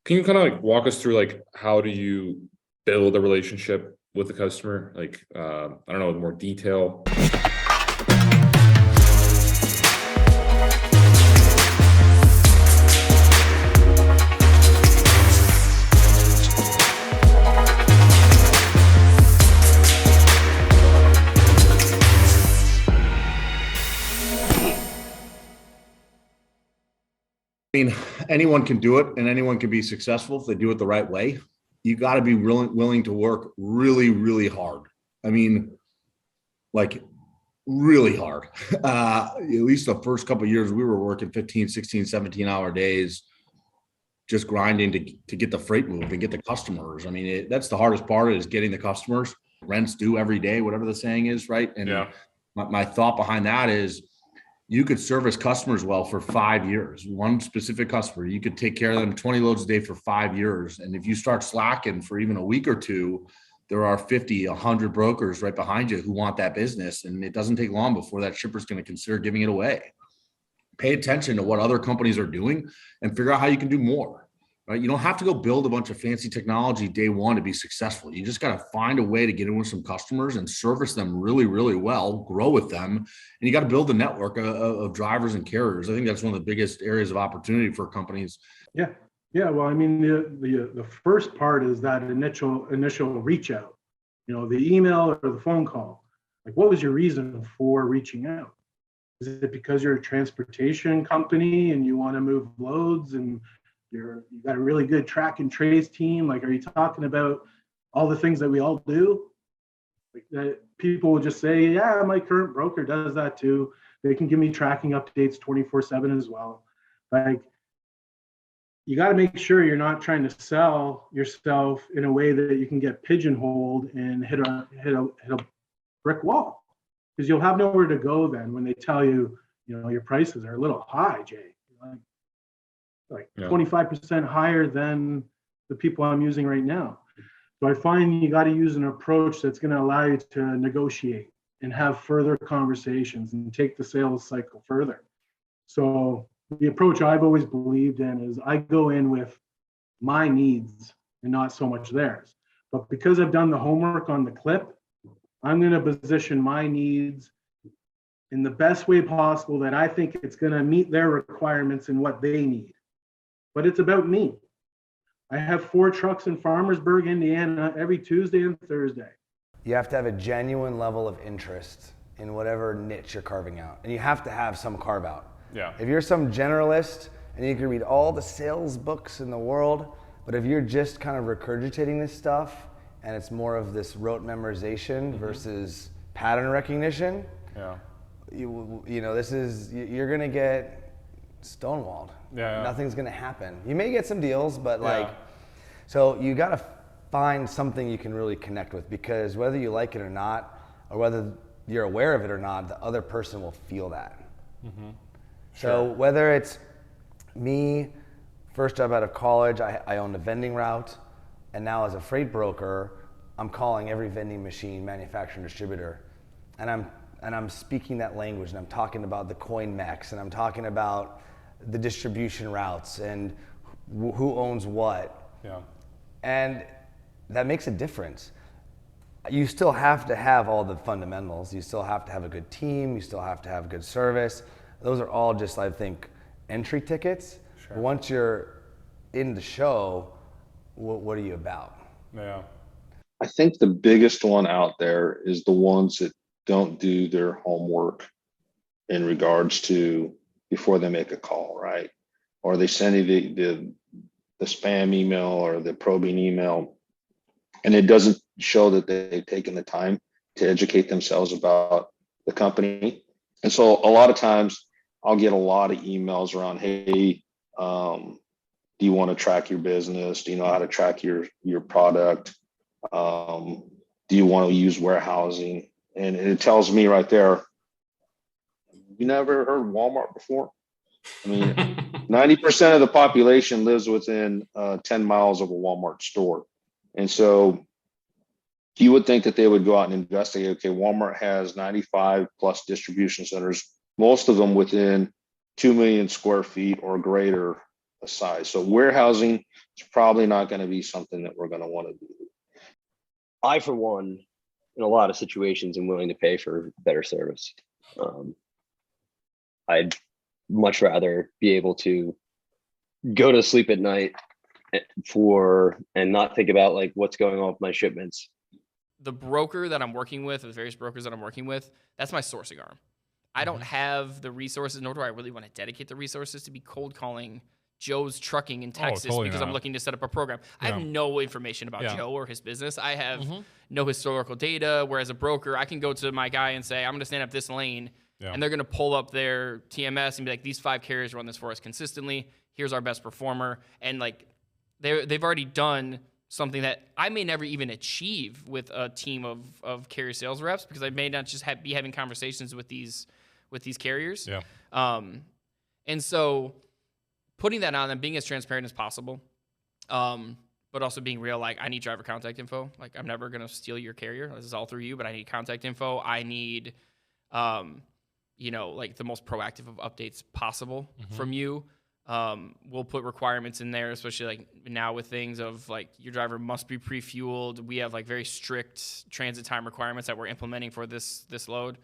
Can you kind of like walk us through like how do you build a relationship with the customer? Like, I don't know, with more detail. I mean, anyone can do it and anyone can be successful if they do it the right way. You got to be willing to work really, really hard. I mean, like really hard. At least the first couple of years we were working 15, 16, 17-hour days, just grinding to get the freight moved and get the customers. I mean, that's the hardest part is getting the customers. Rent's due every day, whatever the saying is, right? And Yeah. my thought behind that is you could service customers well for 5 years. One specific customer, you could take care of them 20 loads a day for 5 years. And if you start slacking for even a week or two, there are 50, 100 brokers right behind you who want that business. And it doesn't take long before that shipper's going to consider giving it away. Pay attention to what other companies are doing and figure out how you can do more. Right? You don't have to go build a bunch of fancy technology day one to be successful. You just got to find a way to get in with some customers and service them really, really well, grow with them. And you got to build a network of drivers and carriers. I think that's one of the biggest areas of opportunity for companies. Yeah. Yeah. Well, I mean, the first part is that initial reach out, the email or the phone call. Like, what was your reason for reaching out? Is it because you're a transportation company and you want to move loads and you got a really good track and trace team? Like, are you talking about all the things that we all do? Like, that people will just say, yeah, my current broker does that too. They can give me tracking updates 24/7 as well. Like, you got to make sure you're not trying to sell yourself in a way that you can get pigeonholed and hit a brick wall, because you'll have nowhere to go then when they tell you, your prices are a little high, Jay. Like 25% higher than the people I'm using right now. So I find you got to use an approach that's going to allow you to negotiate and have further conversations and take the sales cycle further. So the approach I've always believed in is I go in with my needs and not so much theirs. But because I've done the homework on the clip, I'm going to position my needs in the best way possible that I think it's going to meet their requirements and what they need. But it's about me. I have 4 trucks in Farmersburg, Indiana, every Tuesday and Thursday. You have to have a genuine level of interest in whatever niche you're carving out. And you have to have some carve out. Yeah. If you're some generalist and you can read all the sales books in the world, but if you're just kind of regurgitating this stuff and it's more of this rote memorization versus pattern recognition, you're gonna get stonewalled. Yeah. Nothing's gonna happen. You may get some deals, but so you gotta find something you can really connect with, because whether you like it or not, or whether you're aware of it or not, the other person will feel that. Mm-hmm. So whether it's me, first job out of college, I owned a vending route, and now as a freight broker, I'm calling every vending machine manufacturer and distributor, and I'm speaking that language, and I'm talking about the coin mechs, and I'm talking about the distribution routes and who owns what. Yeah. And that makes a difference. You still have to have all the fundamentals. You still have to have a good team. You still have to have good service. Those are all just, I think, entry tickets. Sure. But once you're in the show, what are you about? Yeah. I think the biggest one out there is the ones that don't do their homework in regards to before they make a call, right? Or they send you the spam email or the probing email, and it doesn't show that they've taken the time to educate themselves about the company. And so a lot of times I'll get a lot of emails around, hey, do you want to track your business? Do you know how to track your product? Do you want to use warehousing? And it tells me right there, you never heard of Walmart before? I mean, 90% of the population lives within 10 miles of a Walmart store. And so you would think that they would go out and investigate, okay, Walmart has 95 plus distribution centers, most of them within 2 million square feet or greater size. So warehousing is probably not going to be something that we're going to want to do. I, for one, in a lot of situations, am willing to pay for better service. I'd much rather be able to go to sleep at night and not think about like what's going on with my shipments. The broker that I'm working with, or the various brokers that I'm working with, that's my sourcing arm. I don't have the resources, nor do I really want to dedicate the resources to be cold calling Joe's Trucking in Texas because I'm looking to set up a program. I have no information about Joe or his business. I have no historical data. Whereas a broker, I can go to my guy and say, I'm going to stand up this lane, and they're going to pull up their TMS and be like, these 5 carriers run this for us consistently. Here's our best performer. And like they've already done something that I may never even achieve with a team of carrier sales reps, because I may not just be having conversations with these carriers. And so putting that on them, being as transparent as possible, but also being real, like, I need driver contact info. Like, I'm never going to steal your carrier. This is all through you, but I need contact info. I need, like the most proactive of updates possible from you. We'll put requirements in there, especially like now with things of like your driver must be pre-fueled. We have like very strict transit time requirements that we're implementing for this load.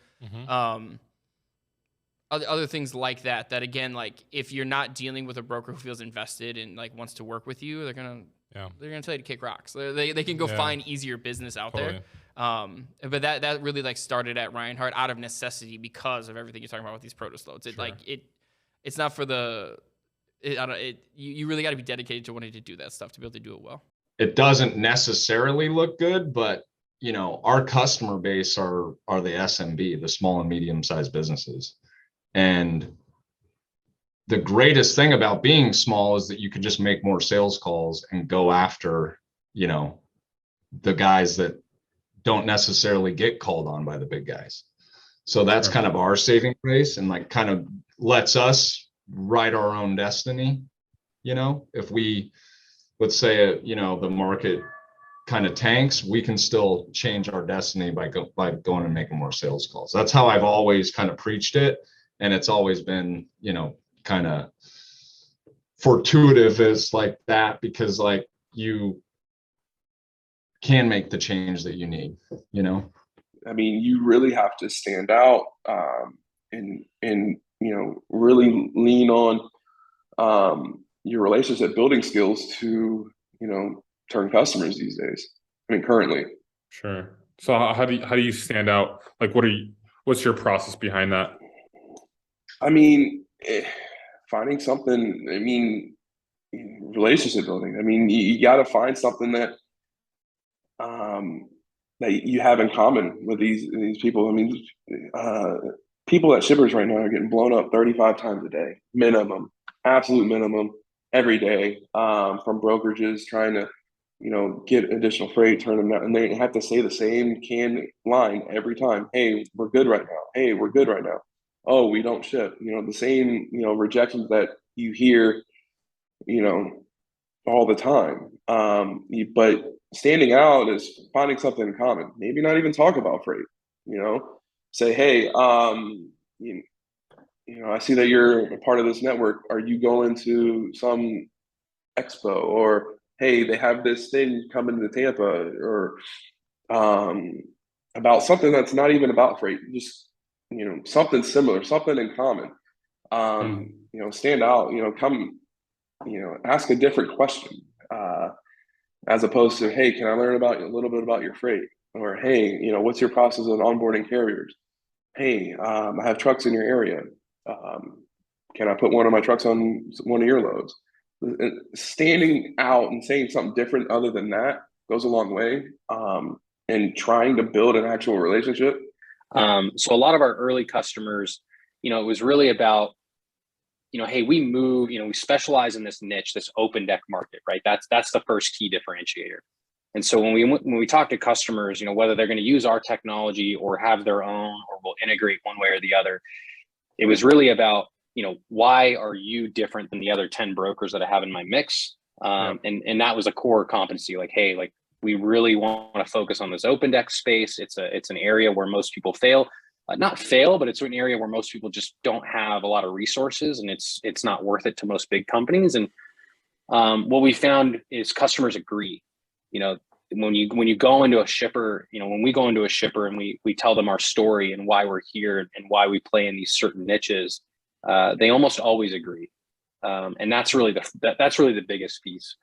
Other things like that again, like if you're not dealing with a broker who feels invested and like wants to work with you, they're gonna tell you to kick rocks. They can go find easier business out there. But that really like started at Reinhardt out of necessity because of everything you're talking about with these produce loads. It's not for the. You really got to be dedicated to wanting to do that stuff to be able to do it well. It doesn't necessarily look good, but our customer base are the SMB, the small and medium sized businesses. And the greatest thing about being small is that you can just make more sales calls and go after, the guys that don't necessarily get called on by the big guys. So that's kind of our saving grace, and like kind of lets us write our own destiny. If we, let's say, the market kind of tanks, we can still change our destiny by going and making more sales calls. That's how I've always kind of preached it. And it's always been, kind of fortuitous as like that, because like you can make the change that you need, I mean, you really have to stand out and really lean on your relationship building skills to, turn customers these days. I mean, currently. Sure. So how do you stand out? Like, what's your process behind that? I mean, finding something, relationship building. I mean, you got to find something that you have in common with these people. I mean, people at shippers right now are getting blown up 35 times a day, minimum, absolute minimum, every day, from brokerages trying to, get additional freight, turn them down, and they have to say the same canned line every time. Hey, we're good right now. Hey, we're good right now. Oh, we don't ship. The same, rejections that you hear, all the time. But standing out is finding something in common. Maybe not even talk about freight. Say, hey, I see that you're a part of this network. Are you going to some expo? Or hey, they have this thing coming to Tampa, or about something that's not even about freight. Just something similar, something in common. Stand out. Come. Ask a different question, as opposed to, hey, can I learn a little bit about your freight? Or hey, what's your process of onboarding carriers? Hey, I have trucks in your area. Can I put one of my trucks on one of your loads? Standing out and saying something different other than that goes a long way. And trying to build an actual relationship. So a lot of our early customers, it was really about, hey, we move, we specialize in this niche, this open deck market, right? That's the first key differentiator. And so when we talk to customers, whether they're going to use our technology or have their own, or will integrate one way or the other, it was really about, why are you different than the other 10 brokers that I have in my mix? And that was a core competency. Like, hey, like, we really want to focus on this open deck space. It's an area where most people fail. Not fail, but it's an area where most people just don't have a lot of resources, and it's not worth it to most big companies. And What we found is customers agree. You know, when you go into a shipper, you know, when we go into a shipper and we tell them our story and why we're here and why we play in these certain niches, they almost always agree. And that's really the biggest piece.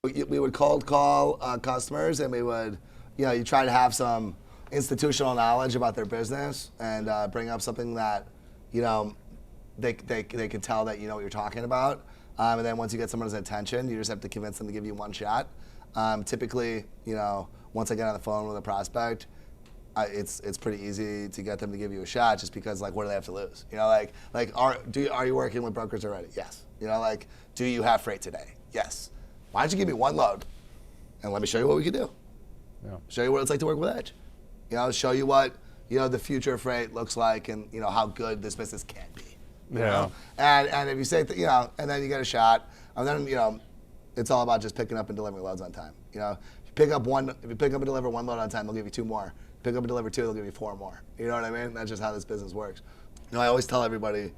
We would cold call customers, and we would, you know, you try to have some institutional knowledge about their business and bring up something that, you know, they can tell that you know what you're talking about. And then once you get someone's attention, you just have to convince them to give you one shot. Typically, you know, once I get on the phone with a prospect, it's pretty easy to get them to give you a shot, just because, like, what do they have to lose? You know, are you working with brokers already? Yes. You know, like, do you have freight today? Yes. Why don't you give me one load and let me show you what we can do? Yeah. Show you what it's like to work with Edge. You know, show you what, you know, the future of freight looks like, and, you know, how good this business can be. You know? And if you say, you know, and then you get a shot, and then, you know, it's all about just picking up and delivering loads on time. You know, if you pick up and deliver one load on time, they'll give you 2 more. Pick up and deliver 2, they'll give you 4 more. You know what I mean? That's just how this business works. You know, I always tell everybody, you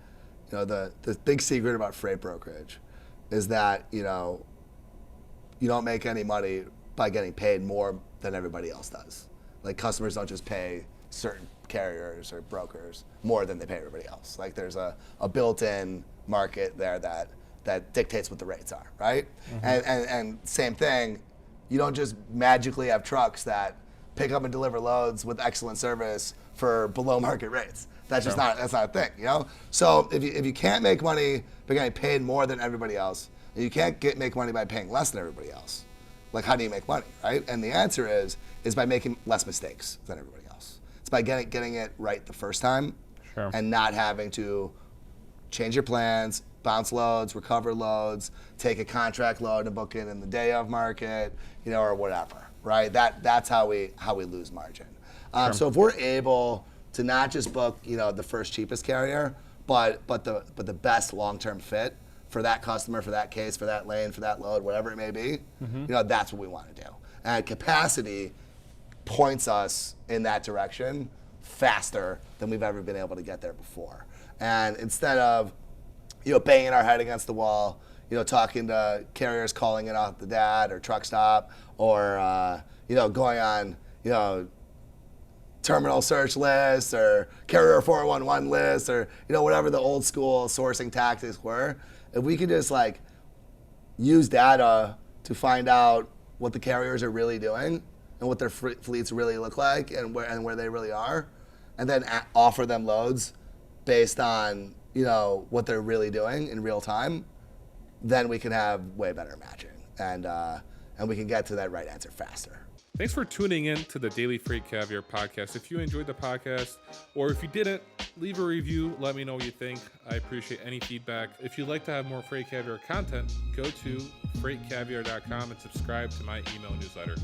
know, the big secret about freight brokerage is that, you know, you don't make any money by getting paid more than everybody else does. Like, customers don't just pay certain carriers or brokers more than they pay everybody else. Like, there's a built-in market there that dictates what the rates are, right? Mm-hmm. And same thing, you don't just magically have trucks that pick up and deliver loads with excellent service for below market rates. That's just that's not a thing, you know? So if you can't make money by getting paid more than everybody else, and you can't make money by paying less than everybody else, like, how do you make money, right? And the answer is by making less mistakes than everybody else. It's by getting it right the first time, and not having to change your plans, bounce loads, recover loads, take a contract load and book it in the day of market, you know, or whatever, right? That's how we lose margin. So if we're able to not just book, you know, the first cheapest carrier, but the best long-term fit for that customer, for that case, for that lane, for that load, whatever it may be, you know, that's what we want to do. And capacity points us in that direction faster than we've ever been able to get there before. And instead of, you know, banging our head against the wall, you know, talking to carriers calling it off the DAT or truck stop, or, you know, going on, you know, terminal search lists or carrier 411 lists, or, you know, whatever the old school sourcing tactics were, if we could just, like, use data to find out what the carriers are really doing and what their fleets really look like and where they really are, and then offer them loads based on, you know, what they're really doing in real time, then we can have way better matching, and we can get to that right answer faster. Thanks for tuning in to the Daily FreightCaviar Podcast. If you enjoyed the podcast, or if you didn't, leave a review. Let me know what you think. I appreciate any feedback. If you'd like to have more FreightCaviar content, go to FreightCaviar.com and subscribe to my email newsletter.